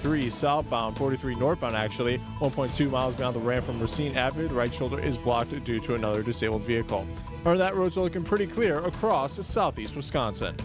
43 southbound, 43 northbound actually, 1.2 miles beyond the ramp from Racine Avenue. The right shoulder is blocked due to another disabled vehicle. However, that roads are looking pretty clear across southeast Wisconsin.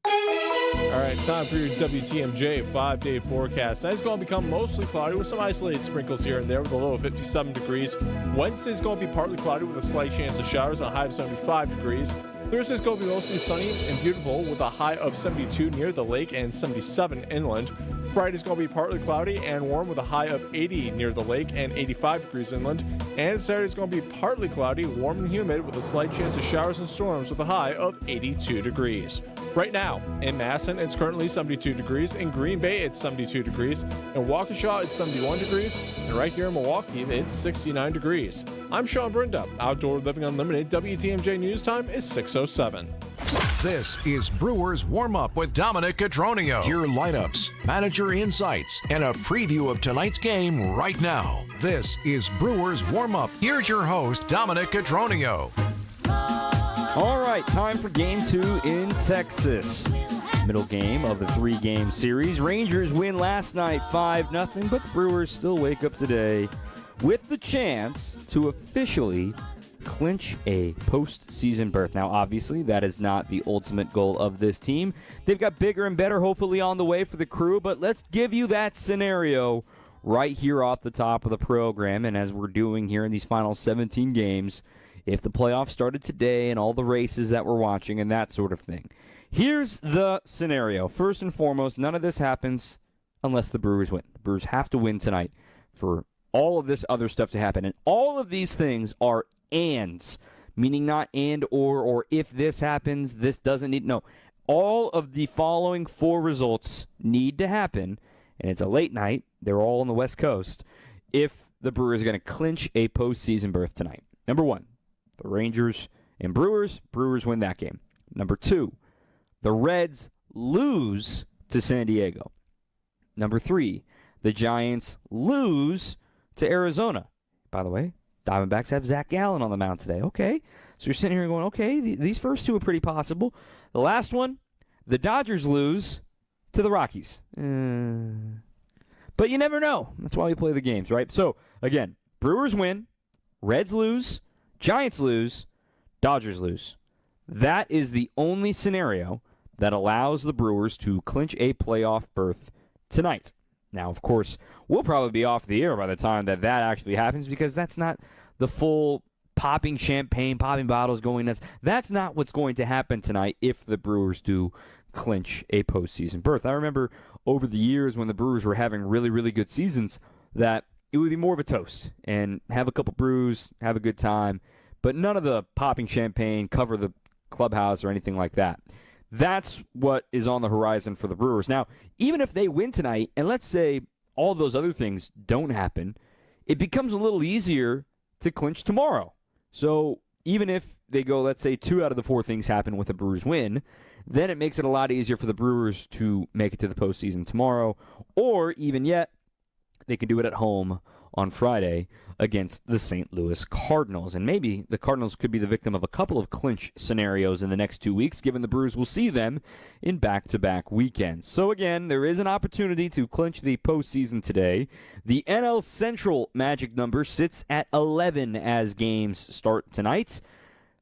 All right, time for your WTMJ 5-day forecast. Tonight's going to become mostly cloudy with some isolated sprinkles here and there with a low of 57 degrees. Wednesday's going to be partly cloudy with a slight chance of showers on a high of 75 degrees. Thursday's going to be mostly sunny and beautiful with a high of 72 near the lake and 77 inland. Friday's going to be partly cloudy and warm with a high of 80 near the lake and 85 degrees inland. And Saturday's going to be partly cloudy, warm and humid with a slight chance of showers and storms with a high of 82 degrees. Right now, in Madison, it's currently 72 degrees. In Green Bay, it's 72 degrees. In Waukesha, it's 71 degrees. And right here in Milwaukee, it's 69 degrees. I'm Sean Brinda. Outdoor Living Unlimited. WTMJ News Time is 6:07. This is Brewers Warmup with Dominic Cotroneo. Your lineups, manager insights, and a preview of tonight's game right now. This is Brewers Warmup. Here's your host, Dominic Cotroneo. All right, time for Game 2 in Texas. Middle game of the 3-game series. Rangers win last night 5-0, but the Brewers still wake up today with the chance to officially clinch a postseason berth. Now, obviously, that is not the ultimate goal of this team. They've got bigger and better, hopefully, on the way for the Crew, but let's give you that scenario right here off the top of the program. And as we're doing here in these final 17 games, if the playoffs started today and all the races that we're watching and that sort of thing. Here's the scenario. First and foremost, none of this happens unless the Brewers win. The Brewers have to win tonight for all of this other stuff to happen. And all of these things are ands, meaning not and or if this happens, this doesn't need. No. All of the following 4 results need to happen, and it's a late night. They're all on the West Coast. If the Brewers are going to clinch a postseason berth tonight. Number 1. The Rangers and Brewers win that game. Number 2, the Reds lose to San Diego. Number 3, the Giants lose to Arizona. By the way, Diamondbacks have Zach Gallen on the mound today. Okay, so you're sitting here going, okay, these first 2 are pretty possible. The last one, the Dodgers lose to the Rockies. But you never know. That's why we play the games, right? So, again, Brewers win, Reds lose, Giants lose, Dodgers lose. That is the only scenario that allows the Brewers to clinch a playoff berth tonight. Now, of course, we'll probably be off the air by the time that actually happens because that's not the full popping champagne, popping bottles going nuts. That's not what's going to happen tonight if the Brewers do clinch a postseason berth. I remember over the years when the Brewers were having really, really good seasons that it would be more of a toast and have a couple brews, have a good time, but none of the popping champagne, cover the clubhouse or anything like that. That's what is on the horizon for the Brewers. Now, even if they win tonight, and let's say all those other things don't happen, it becomes a little easier to clinch tomorrow. So even if they go, let's say 2 out of the 4 things happen with a Brewers win, then it makes it a lot easier for the Brewers to make it to the postseason tomorrow, or even yet, they can do it at home on Friday against the St. Louis Cardinals. And maybe the Cardinals could be the victim of a couple of clinch scenarios in the next 2 weeks, given the Brewers will see them in back-to-back weekends. So again, there is an opportunity to clinch the postseason today. The NL Central magic number sits at 11 as games start tonight.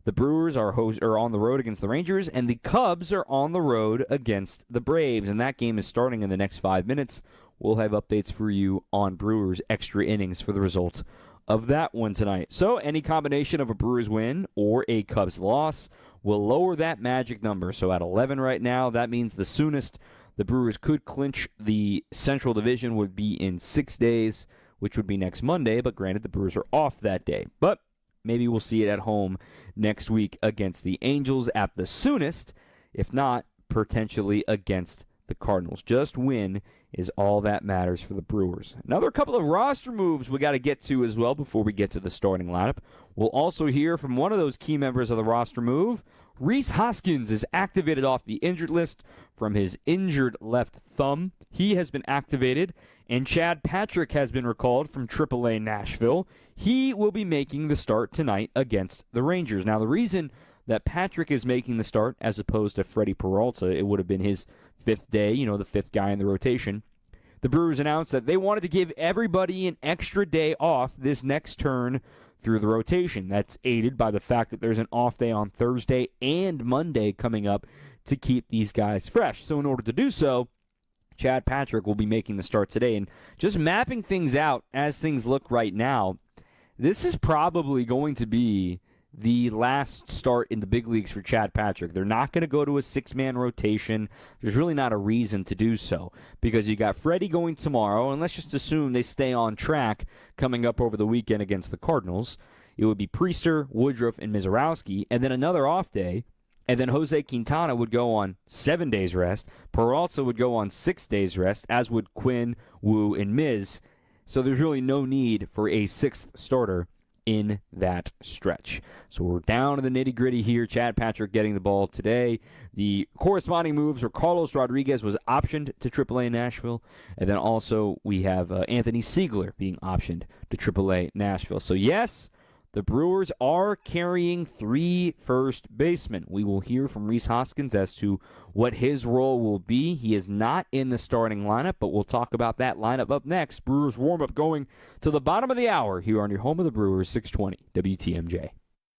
The Brewers are on the road against the Rangers, and the Cubs are on the road against the Braves. And that game is starting in the next 5 minutes. We'll have updates for you on Brewers extra innings for the result of that one tonight. So any combination of a Brewers win or a Cubs loss will lower that magic number. So at 11 right now, that means the soonest the Brewers could clinch the Central Division would be in 6 days, which would be next Monday. But granted, the Brewers are off that day. But maybe we'll see it at home next week against the Angels at the soonest, if not potentially against the Cardinals. Just win is all that matters for the Brewers. Another couple of roster moves we got to get to as well before we get to the starting lineup. We'll also hear from one of those key members of the roster move. Rhys Hoskins is activated off the injured list from his injured left thumb. He has been activated, and Chad Patrick has been recalled from AAA Nashville. He will be making the start tonight against the Rangers. Now, the reason that Patrick is making the start as opposed to Freddie Peralta, it would have been his 5th day, the 5th guy in the rotation. the Brewers announced that they wanted to give everybody an extra day off this next turn through the rotation. That's aided by the fact that there's an off day on Thursday and Monday coming up to keep these guys fresh. So in order to do so, Chad Patrick will be making the start today. And just mapping things out as things look right now, this is probably going to be the last start in the big leagues for Chad Patrick. They're not going to go to a six-man rotation. There's really not a reason to do so because you got Freddie going tomorrow, and let's just assume they stay on track coming up over the weekend against the Cardinals. It would be Priester, Woodruff, and Mizorowski, and then another off day, and then Jose Quintana would go on 7 days rest. Peralta would go on 6 days rest, as would Quinn, Wu, and Miz. So there's really no need for a sixth starter in that stretch. So we're down to the nitty-gritty here. Chad Patrick getting the ball today. The corresponding moves are Carlos Rodriguez was optioned to AAA Nashville, and then also we have Anthony Siegler being optioned to AAA Nashville. So yes, the Brewers are carrying 3 first basemen. We will hear from Rhys Hoskins as to what his role will be. He is not in the starting lineup, but we'll talk about that lineup up next. Brewers warm-up going to the bottom of the hour here on your home of the Brewers, 620 WTMJ.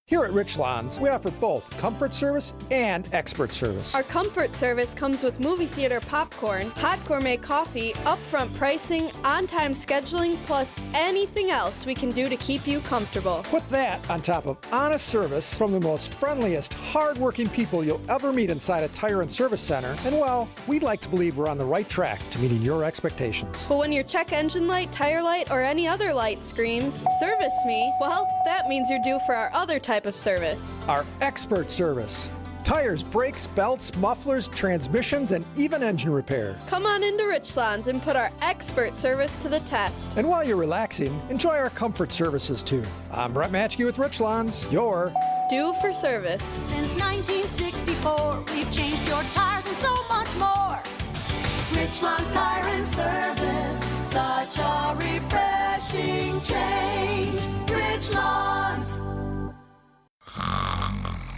Here at Richlands, we offer both comfort service and expert service. Our comfort service comes with movie theater popcorn, hot gourmet coffee, upfront pricing, on-time scheduling, plus anything else we can do to keep you comfortable. Put that on top of honest service from the most friendliest, hard-working people you'll ever meet inside a tire and service center, and well, we'd like to believe we're on the right track to meeting your expectations. But when your check engine light, tire light, or any other light screams, "Service me," well, that means you're due for our other type of service. Our expert service. Tires, brakes, belts, mufflers, transmissions, and even engine repair. Come on into Richlands and put our expert service to the test. And while you're relaxing, enjoy our comfort services too. I'm Brett Matchke with Richlands, your Due for service. Since 1964, we've changed your tires and so much more. Richlands Tire and Service, such a refreshing change. Richlands.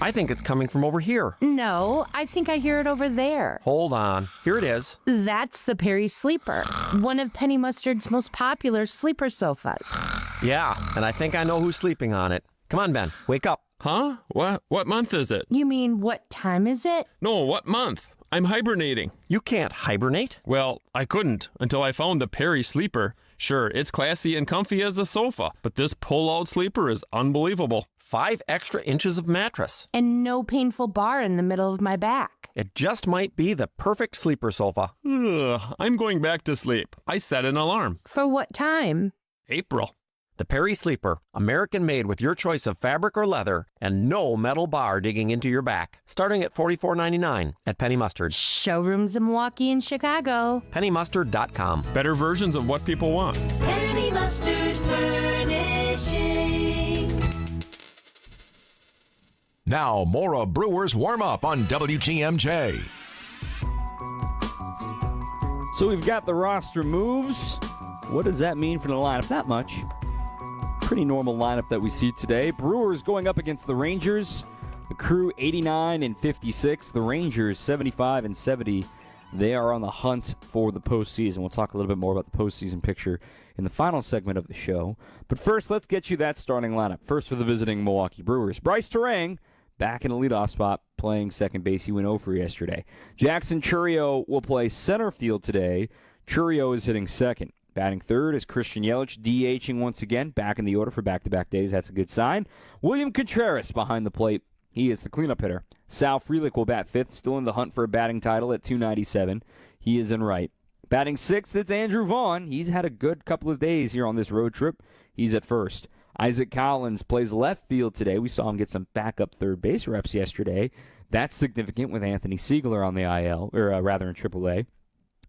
I think it's coming from over here. No, I think I hear it over there. Hold on. Here it is. That's the Perry Sleeper, one of Penny Mustard's most popular sleeper sofas. Yeah, and I think I know who's sleeping on it. Come on, Ben. Wake up. Huh? What month is it? You mean, what time is it? No, what month? I'm hibernating. You can't hibernate. Well, I couldn't until I found the Perry Sleeper. Sure, it's classy and comfy as a sofa, but this pull-out sleeper is unbelievable. 5 extra inches of mattress. And no painful bar in the middle of my back. It just might be the perfect sleeper sofa. Ugh, I'm going back to sleep. I set an alarm. For what time? April. The Perry Sleeper, American-made with your choice of fabric or leather, and no metal bar digging into your back. Starting at $44.99 at Penny Mustard. Showrooms in Milwaukee and Chicago. PennyMustard.com. Better versions of what people want. Penny Mustard Furnishing. Now, more of Brewers Warm-Up on WTMJ. So we've got the roster moves. What does that mean for the lineup? Not much. Pretty normal lineup that we see today. Brewers going up against the Rangers. The Crew 89 and 56. The Rangers 75 and 70. They are on the hunt for the postseason. We'll talk a little bit more about the postseason picture in the final segment of the show. But first, let's get you that starting lineup. First for the visiting Milwaukee Brewers. Bryce Terang back in the leadoff spot playing second base. He went over yesterday. Jackson Chourio will play center field today. Chourio is hitting second. Batting third is Christian Yelich, DHing once again, back in the order for back-to-back days. That's a good sign. William Contreras behind the plate. He is the cleanup hitter. Sal Frelick will bat fifth, still in the hunt for a batting title at .297. He is in right. Batting sixth, it's Andrew Vaughn. He's had a good couple of days here on this road trip. He's at first. Isaac Collins plays left field today. We saw him get some backup third base reps yesterday. That's significant with Anthony Siegler on the IL, or rather in AAA.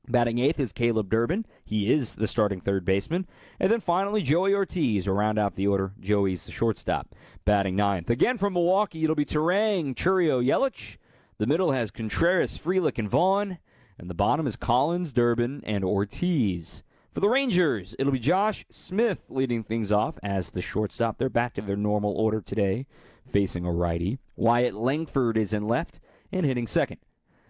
Batting eighth is Caleb Durbin. He is the starting third baseman. And then finally, Joey Ortiz will round out the order. Joey's the shortstop. Batting ninth. Again from Milwaukee, it'll be Terang, Chourio, Yelich. The middle has Contreras, Frelick, and Vaughn. And the bottom is Collins, Durbin, and Ortiz. For the Rangers, it'll be Josh Smith leading things off as the shortstop. They're back to their normal order today, facing a righty. Wyatt Langford is in left and hitting second.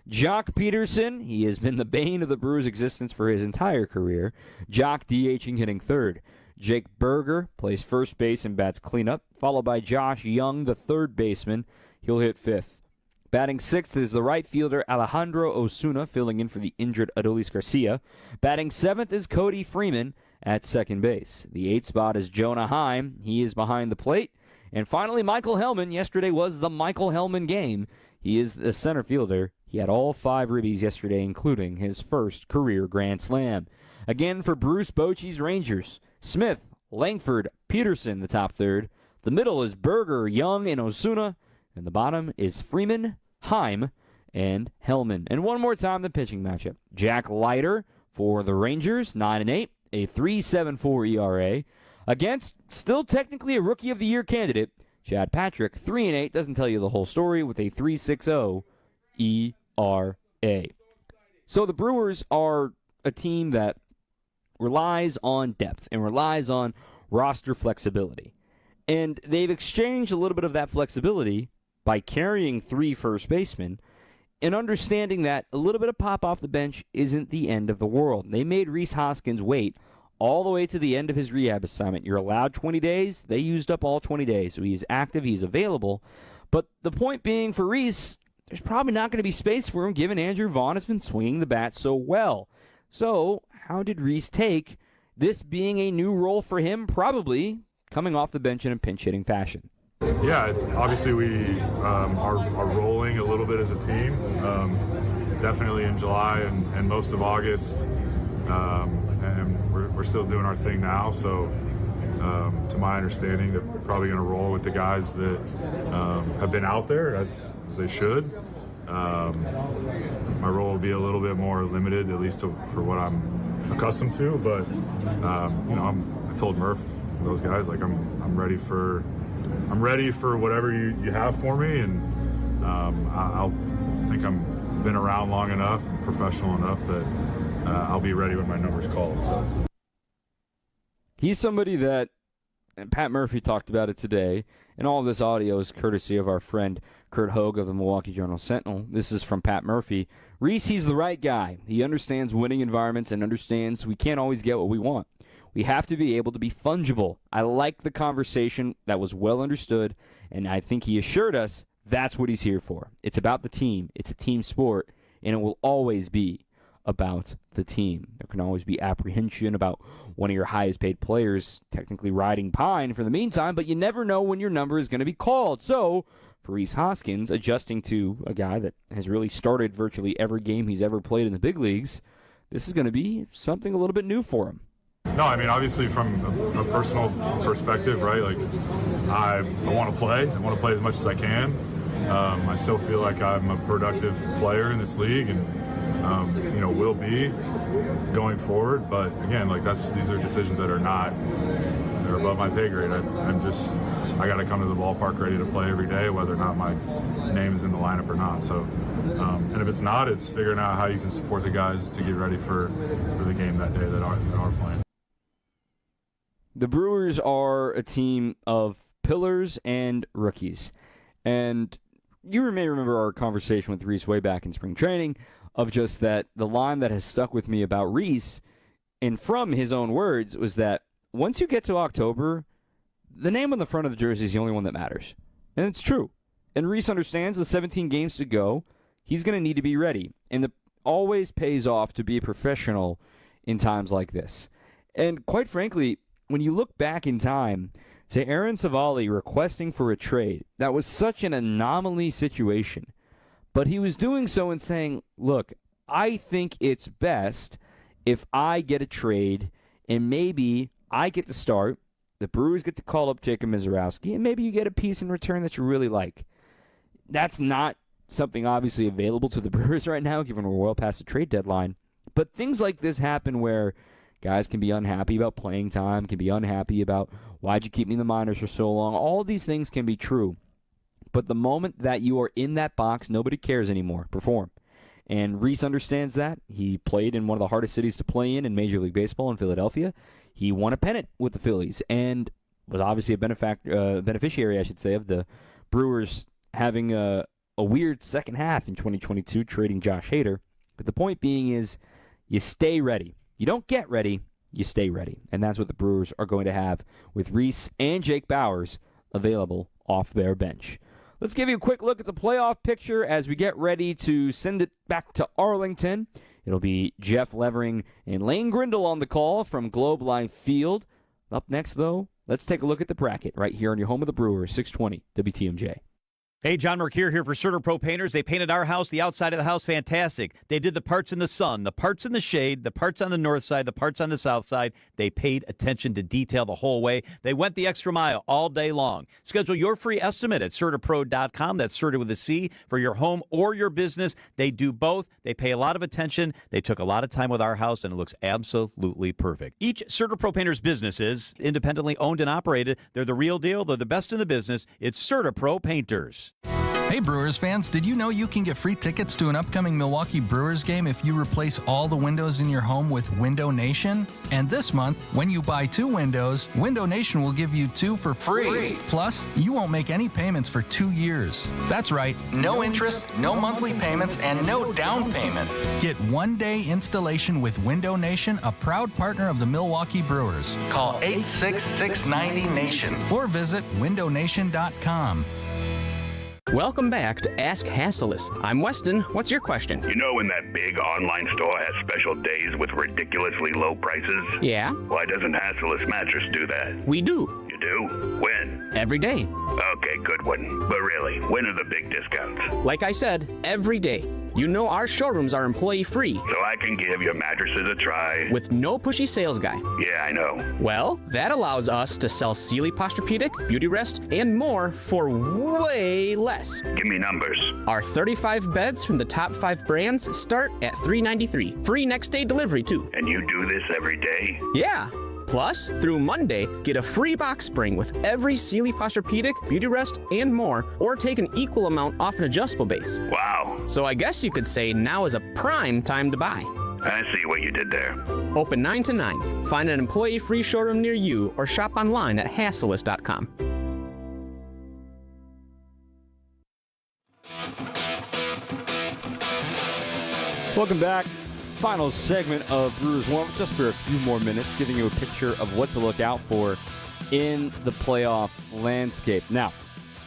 Jock Peterson, he has been the bane of the Brewers' existence for his entire career. Jock DHing, hitting third. Jake Berger plays first base and bats cleanup, followed by Josh Young, the third baseman. He'll hit fifth. Batting sixth is the right fielder Alejandro Osuna, filling in for the injured Adolis Garcia. Batting seventh is Cody Freeman at second base. The eighth spot is Jonah Heim. He is behind the plate. And finally, Michael Hellman. Yesterday was the Michael Hellman game. He is the center fielder. He had all 5 ribbies yesterday, including his first career grand slam. Again, for Bruce Bochy's Rangers, Smith, Langford, Peterson, the top third. The middle is Berger, Young, and Osuna. And the bottom is Freeman, Heim, and Hellman. And one more time, the pitching matchup. Jack Leiter for the Rangers, 9-8, a 3.74 ERA. Against, still technically a Rookie of the Year candidate, Chad Patrick, 3-8, doesn't tell you the whole story, with a 3.60 ERA. So the Brewers are a team that relies on depth and relies on roster flexibility. And they've exchanged a little bit of that flexibility by carrying 3 first basemen and understanding that a little bit of pop off the bench isn't the end of the world. They made Rhys Hoskins wait all the way to the end of his rehab assignment. You're allowed 20 days. They used up all 20 days. So he's active. He's available. But the point being for Rhys, there's probably not going to be space for him given Andrew Vaughn has been swinging the bat so well. So how did Rhys take this being a new role for him? Probably coming off the bench in a pinch-hitting fashion. Yeah, obviously we are rolling a little bit as a team. Definitely in July and most of August. And we're still doing our thing now, so to my understanding, they're probably going to roll with the guys that have been out there as they should. My role will be a little bit more limited, at least for what I'm accustomed to. But I told Murph, those guys, like I'm ready for whatever you have for me, and I'll think I'm been around long enough, and professional enough that I'll be ready when my number's called. So he's somebody that, and Pat Murphy talked about it today, and all of this audio is courtesy of our friend Kurt Hogue of the Milwaukee Journal-Sentinel. This is from Pat Murphy. Rhys, he's the right guy. He understands winning environments and understands we can't always get what we want. We have to be able to be fungible. I like the conversation. That was well understood, and I think he assured us that's what he's here for. It's about the team. It's a team sport, and it will always be about the team. There can always be apprehension about one of your highest paid players technically riding pine for the meantime, but you never know when your number is going to be called. So, for Rhys Hoskins, adjusting to a guy that has really started virtually every game he's ever played in the big leagues, this is going to be something a little bit new for him. No, I mean, obviously from a personal perspective, right, like I want to play. I want to play as much as I can. I still feel like I'm a productive player in this league, and will be going forward. But again, like these are decisions that they're above my pay grade. I got to come to the ballpark ready to play every day, whether or not my name is in the lineup or not. So, and if it's not, it's figuring out how you can support the guys to get ready for the game that day that are playing. The Brewers are a team of pillars and rookies. And you may remember our conversation with Rhys way back in spring training of just that the line that has stuck with me about Rhys, and from his own words, was that once you get to October, the name on the front of the jersey is the only one that matters. And it's true. And Rhys understands with 17 games to go, he's going to need to be ready. And it always pays off to be a professional in times like this. And quite frankly, when you look back in time to Aaron Savali requesting for a trade, that was such an anomaly situation. But he was doing so and saying, look, I think it's best if I get a trade and maybe I get to start, the Brewers get to call up Jacob Mizorowski, and maybe you get a piece in return that you really like. That's not something obviously available to the Brewers right now, given we're well past the trade deadline. But things like this happen where guys can be unhappy about playing time, can be unhappy about why'd you keep me in the minors for so long. All of these things can be true. But the moment that you are in that box, nobody cares anymore. Perform. And Rhys understands that. He played in one of the hardest cities to play in Major League Baseball in Philadelphia. He won a pennant with the Phillies and was obviously a beneficiary, I should say, of the Brewers having a a weird second half in 2022 trading Josh Hader. But the point being is you stay ready. You don't get ready, you stay ready. And that's what the Brewers are going to have with Reese and Jake Bauers available off their bench. Let's give you a quick look at the playoff picture as we get ready to send it back to Arlington. It'll be Jeff Levering and Lane Grindle on the call from Globe Life Field. Up next, though, let's take a look at the bracket right here on your home of the Brewers, 620 WTMJ. Hey, John Mercure here for CertaPro Painters. They painted our house, the outside of the house, fantastic. They did the parts in the sun, the parts in the shade, the parts on the north side, the parts on the south side. They paid attention to detail the whole way. They went the extra mile all day long. Schedule your free estimate at CertaPro.com. That's Certa with a C for your home or your business. They do both. They pay a lot of attention. They took a lot of time with our house, and it looks absolutely perfect. Each CertaPro Painters business is independently owned and operated. They're the real deal. They're the best in the business. It's CertaPro Painters. Hey Brewers fans, did you know you can get free tickets to an upcoming Milwaukee Brewers game if you replace all the windows in your home with Window Nation? And this month, when you buy 2 windows, Window Nation will give you 2 for free. Plus, you won't make any payments for 2 years. That's right, no interest, no monthly payments, and no down payment. Get 1-day installation with Window Nation, a proud partner of the Milwaukee Brewers. Call 866-90-NATION or visit windownation.com. Welcome back to Ask Hasselus. I'm Weston. What's your question? You know when that big online store has special days with ridiculously low prices? Yeah? Why doesn't Hasselus Mattress do that? We do. You do? When? Every day. Okay, good one. But really, when are the big discounts? Like I said, every day. You know our showrooms are employee-free. So I can give your mattresses a try. With no pushy sales guy. Yeah, I know. Well, that allows us to sell Sealy Posturepedic, Beautyrest, and more for way less. Give me numbers. Our 35 beds from the top 5 brands start at $393. Free next day delivery, too. And you do this every day? Yeah. Plus, through Monday, get a free box spring with every Sealy Posturepedic, Beautyrest, and more, or take an equal amount off an adjustable base. Wow. So I guess you could say now is a prime time to buy. I see what you did there. Open 9 to 9. Find an employee-free showroom near you or shop online at Hasselus.com. Welcome back. Final segment of Brewers Warmup, just for a few more minutes, giving you a picture of what to look out for in the playoff landscape. Now,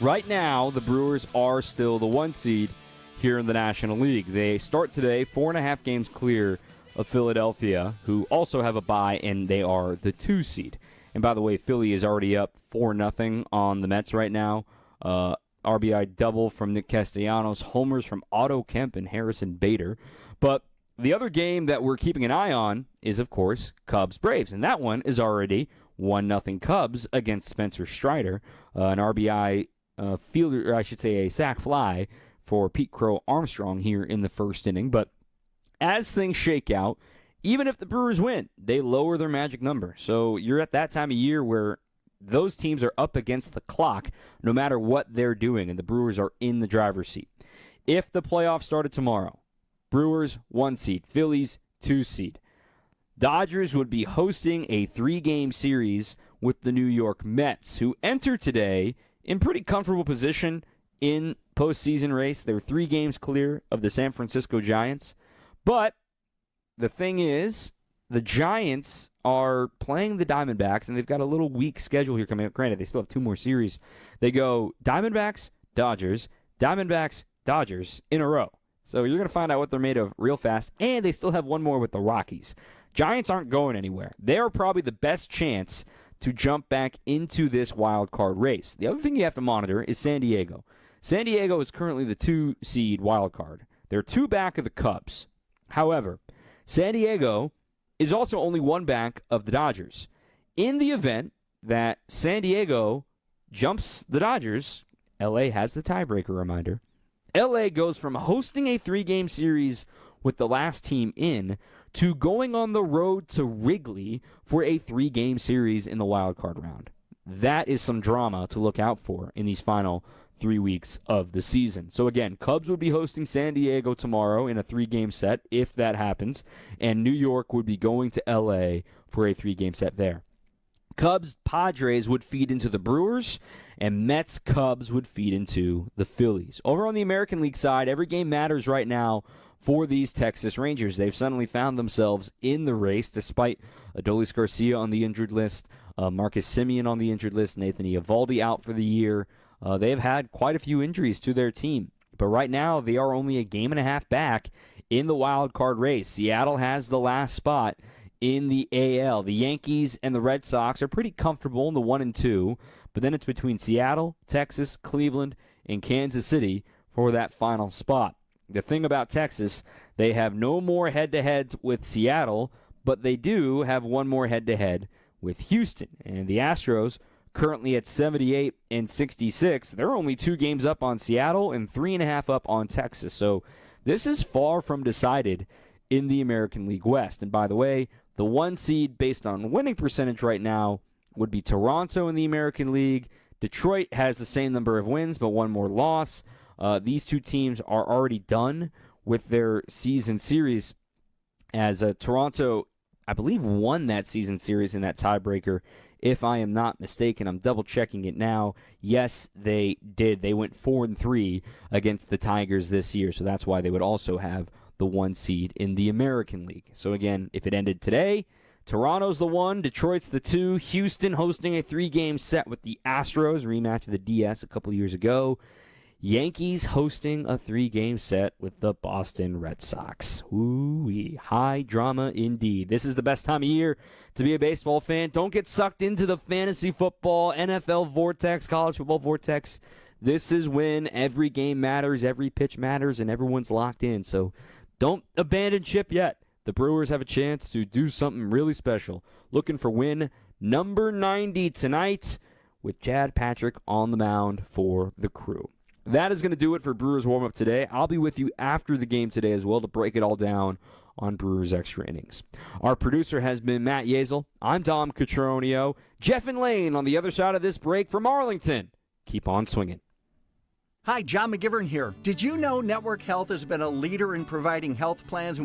right now, the Brewers are still the 1 seed here in the National League. They start today 4.5 games clear of Philadelphia, who also have a bye, and they are the 2 seed. And by the way, Philly is already up 4-0 on the Mets right now. RBI double from Nick Castellanos, homers from Otto Kemp and Harrison Bader. But the other game that we're keeping an eye on is, of course, Cubs-Braves, and that one is already 1-0 Cubs against Spencer Strider, an RBI fielder, or I should say a sac fly for Pete Crow Armstrong here in the first inning. But as things shake out, even if the Brewers win, they lower their magic number. So you're at that time of year where those teams are up against the clock no matter what they're doing, and the Brewers are in the driver's seat. If the playoffs started tomorrow, Brewers 1 seed, Phillies 2 seed. Dodgers would be hosting a 3-game series with the New York Mets, who enter today in pretty comfortable position in postseason race. They're 3 games clear of the San Francisco Giants. But the thing is, the Giants are playing the Diamondbacks, and they've got a little weak schedule here coming up. Granted, they still have 2 more series. They go Diamondbacks, Dodgers, Diamondbacks, Dodgers in a row. So you're going to find out what they're made of real fast, and they still have 1 more with the Rockies. Giants aren't going anywhere. They're probably the best chance to jump back into this wild card race. The other thing you have to monitor is San Diego. San Diego is currently the 2 seed wild card. They're 2 back of the Cubs. However, San Diego is also only 1 back of the Dodgers. In the event that San Diego jumps the Dodgers, LA has the tiebreaker, reminder. LA goes from hosting a 3-game series with the last team in to going on the road to Wrigley for a 3-game series in the wild card round. That is some drama to look out for in these final 3 weeks of the season. So again, Cubs would be hosting San Diego tomorrow in a 3-game set, if that happens, and New York would be going to LA for a 3-game set there. Cubs-Padres would feed into the Brewers, and Mets-Cubs would feed into the Phillies. Over on the American League side, every game matters right now for these Texas Rangers. They've suddenly found themselves in the race despite Adolis Garcia on the injured list, Marcus Semien on the injured list, Nathan Eovaldi out for the year. They've had quite a few injuries to their team. But right now, they are only a game and a half back in the wild card race. Seattle has the last spot in the AL. The Yankees and the Red Sox are pretty comfortable in the 1 and 2, but then it's between Seattle, Texas, Cleveland, and Kansas City for that final spot. The thing about Texas, they have no more head-to-heads with Seattle, but they do have one more head-to-head with Houston. And the Astros, currently at 78 and 66, they're only 2 games up on Seattle and 3.5 up on Texas. So this is far from decided in the American League West. And by the way, the 1 seed based on winning percentage right now would be Toronto in the American League. Detroit has the same number of wins, but 1 more loss. These 2 teams are already done with their season series, as Toronto, I believe, won that season series in that tiebreaker, if I am not mistaken. I'm double-checking it now. Yes, they did. They went 4-3 against the Tigers this year, so that's why they would also have the 1 seed in the American League. So again, if it ended today, Toronto's the 1, Detroit's the 2, Houston hosting a 3-game set with the Astros, rematch of the DS a couple years ago. Yankees hosting a 3-game set with the Boston Red Sox. Ooh-wee, high drama indeed. This is the best time of year to be a baseball fan. Don't get sucked into the fantasy football, NFL vortex, college football vortex. This is when every game matters, every pitch matters, and everyone's locked in. So don't abandon ship yet. The Brewers have a chance to do something really special. Looking for win number 90 tonight with Chad Patrick on the mound for the Crew. That is going to do it for Brewers Warmup today. I'll be with you after the game today as well to break it all down on Brewers Extra Innings. Our producer has been Matt Yazel. I'm Dom Cotroneo. Jeff and Lane on the other side of this break from Arlington. Keep on swinging. Hi, John McGivern here. Did you know Network Health has been a leader in providing health plans